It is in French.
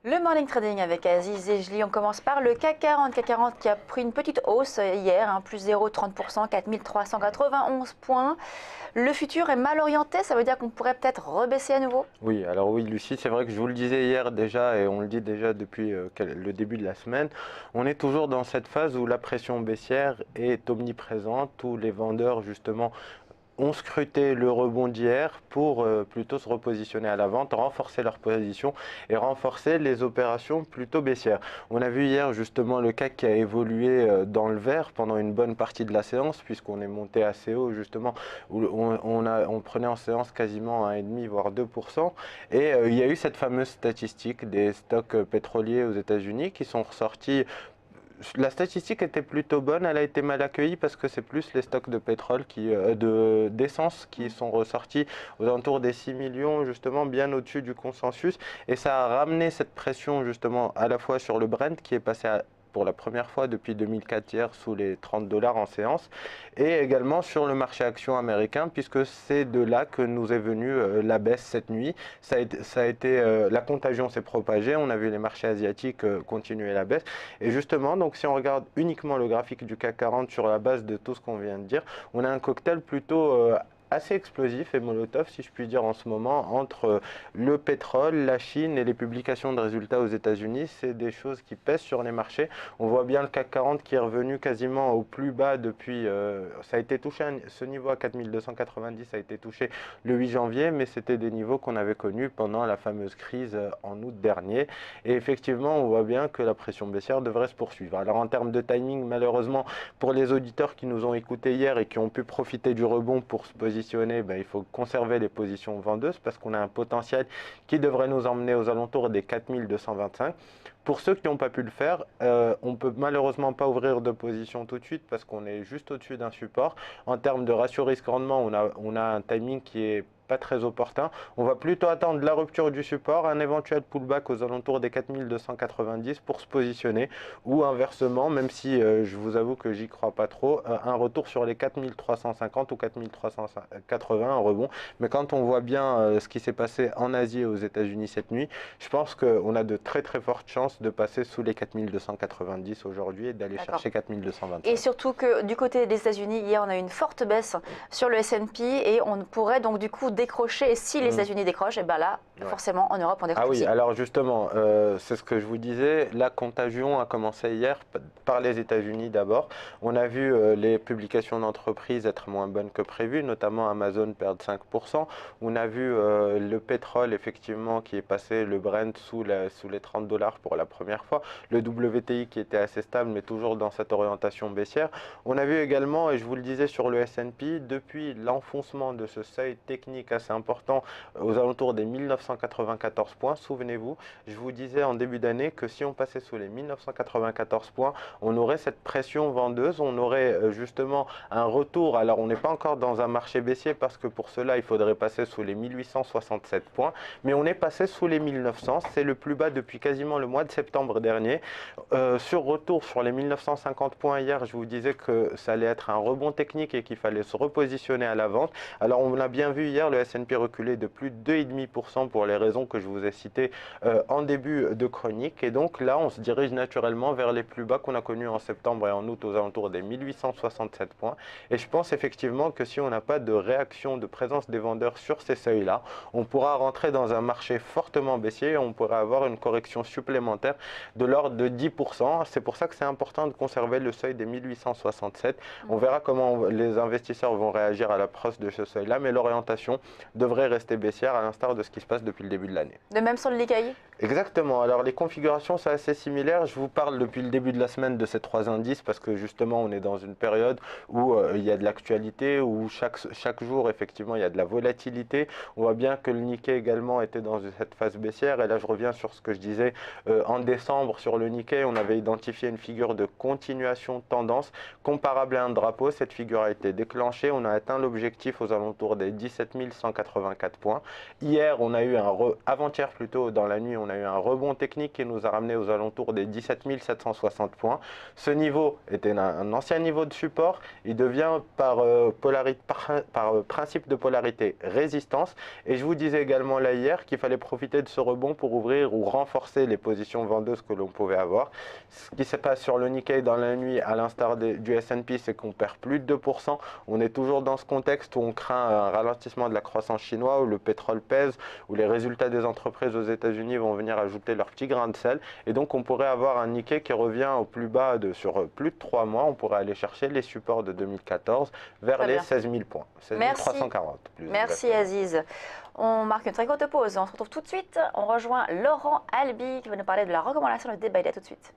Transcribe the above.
Le morning trading avec Aziz et Jli, on commence par le CAC 40. CAC 40 qui a pris une petite hausse hier, plus 0,30%, 4391 points. Le futur est mal orienté, ça veut dire qu'on pourrait peut-être rebaisser à nouveau? Oui, alors oui, Lucie, c'est vrai que je vous le disais hier déjà, et on le dit déjà depuis le début de la semaine, on est toujours dans cette phase où la pression baissière est omniprésente, où les vendeurs justement ont scruté le rebond d'hier pour plutôt se repositionner à la vente, renforcer leur position et renforcer les opérations plutôt baissières. On a vu hier justement le CAC qui a évolué dans le vert pendant une bonne partie de la séance, puisqu'on est monté assez haut justement, où on prenait en séance quasiment 1,5 voire 2%. Et il y a eu cette fameuse statistique des stocks pétroliers aux États-Unis qui sont ressortis. La statistique était plutôt bonne, elle a été mal accueillie parce que c'est plus les stocks de pétrole, d'essence qui sont ressortis aux alentours des 6 millions, justement bien au-dessus du consensus. Et ça a ramené cette pression justement à la fois sur le Brent qui est passé pour la première fois depuis 2004 hier sous les 30 dollars en séance, et également sur le marché action américain, puisque c'est de là que nous est venue la baisse cette nuit. La contagion s'est propagée, on a vu les marchés asiatiques continuer la baisse. Et justement, donc si on regarde uniquement le graphique du CAC 40 sur la base de tout ce qu'on vient de dire, on a un cocktail plutôt assez explosif et molotov, si je puis dire, en ce moment, entre le pétrole, la Chine et les publications de résultats aux États-Unis. C'est des choses qui pèsent sur les marchés. On voit bien le CAC 40 qui est revenu quasiment au plus bas depuis, ça a été touché, ce niveau à 4290 a été touché le 8 janvier, mais c'était des niveaux qu'on avait connus pendant la fameuse crise en août dernier. Et effectivement, on voit bien que la pression baissière devrait se poursuivre. Alors en termes de timing, malheureusement, pour les auditeurs qui nous ont écoutés hier et qui ont pu profiter du rebond pour se positionner, il faut conserver les positions vendeuses parce qu'on a un potentiel qui devrait nous emmener aux alentours des 4225. Pour ceux qui n'ont pas pu le faire, on ne peut malheureusement pas ouvrir de position tout de suite parce qu'on est juste au-dessus d'un support. En termes de ratio risque-rendement, on a un timing qui est pas très opportun. On va plutôt attendre la rupture du support, un éventuel pullback aux alentours des 4290 pour se positionner, ou inversement, même si je vous avoue que j'y crois pas trop, un retour sur les 4350 ou 4380, un rebond. Mais quand on voit bien ce qui s'est passé en Asie et aux États-Unis cette nuit, je pense qu'on a de très très fortes chances de passer sous les 4290 aujourd'hui et d'aller chercher 4225. Et surtout que du côté des États-Unis, hier, on a eu une forte baisse sur le S&P et on pourrait donc du coup décrocher. Et si les États-Unis décrochent, et ben là, forcément, en Europe, on décroche Ah oui, aussi. alors justement, c'est ce que je vous disais, la contagion a commencé hier par les États-Unis d'abord. On a vu les publications d'entreprises être moins bonnes que prévu, notamment Amazon perdre 5%. On a vu le pétrole effectivement qui est passé, le Brent sous les 30 dollars pour la première fois, le WTI qui était assez stable mais toujours dans cette orientation baissière. On a vu également, et je vous le disais sur le S&P, depuis l'enfoncement de ce seuil technique assez important aux alentours des 1994 points, souvenez-vous, je vous disais en début d'année que si on passait sous les 1994 points, on aurait cette pression vendeuse, on aurait justement un retour. Alors on n'est pas encore dans un marché baissier parce que pour cela il faudrait passer sous les 1867 points, mais on est passé sous les 1900, c'est le plus bas depuis quasiment le mois de septembre dernier. Sur retour sur les 1950 points hier, je vous disais que ça allait être un rebond technique et qu'il fallait se repositionner à la vente. Alors on l'a bien vu hier, le S&P reculé de plus de 2,5% pour les raisons que je vous ai citées en début de chronique. Et donc là, on se dirige naturellement vers les plus bas qu'on a connus en septembre et en août aux alentours des 1867 points. Et je pense effectivement que si on n'a pas de réaction, de présence des vendeurs sur ces seuils-là, on pourra rentrer dans un marché fortement baissier et on pourra avoir une correction supplémentaire de l'ordre de 10%. C'est pour ça que c'est important de conserver le seuil des 1867. On verra comment les investisseurs vont réagir à l'approche de ce seuil-là, mais l'orientation devrait rester baissière à l'instar de ce qui se passe depuis le début de l'année. De même sur le Nikkei? Exactement, alors les configurations sont assez similaires. Je vous parle depuis le début de la semaine de ces trois indices parce que justement on est dans une période où il y a de l'actualité, où chaque jour effectivement il y a de la volatilité. On voit bien que le Nikkei également était dans cette phase baissière et là je reviens sur ce que je disais en décembre sur le Nikkei, on avait identifié une figure de continuation tendance comparable à un drapeau. Cette figure a été déclenchée, on a atteint l'objectif aux alentours des 17 184 points. Hier, on a eu avant-hier plutôt, dans la nuit, on a eu un rebond technique qui nous a ramené aux alentours des 17 760 points. Ce niveau était un ancien niveau de support. Il devient par principe de polarité résistance. Et je vous disais également là hier qu'il fallait profiter de ce rebond pour ouvrir ou renforcer les positions vendeuses que l'on pouvait avoir. Ce qui se passe sur le Nikkei dans la nuit, à l'instar du S&P, c'est qu'on perd plus de 2%. On est toujours dans ce contexte où on craint un ralentissement de la croissance chinoise, où le pétrole pèse, où les résultats des entreprises aux États-Unis vont venir ajouter leur petit grain de sel. Et donc on pourrait avoir un Nikkei qui revient au plus bas sur plus de 3 mois. On pourrait aller chercher les supports de 2014 vers les 16 000 points. 16 340. Merci Aziz. On marque une très courte pause. On se retrouve tout de suite. On rejoint Laurent Albi qui va nous parler de la recommandation de débat. À tout de suite.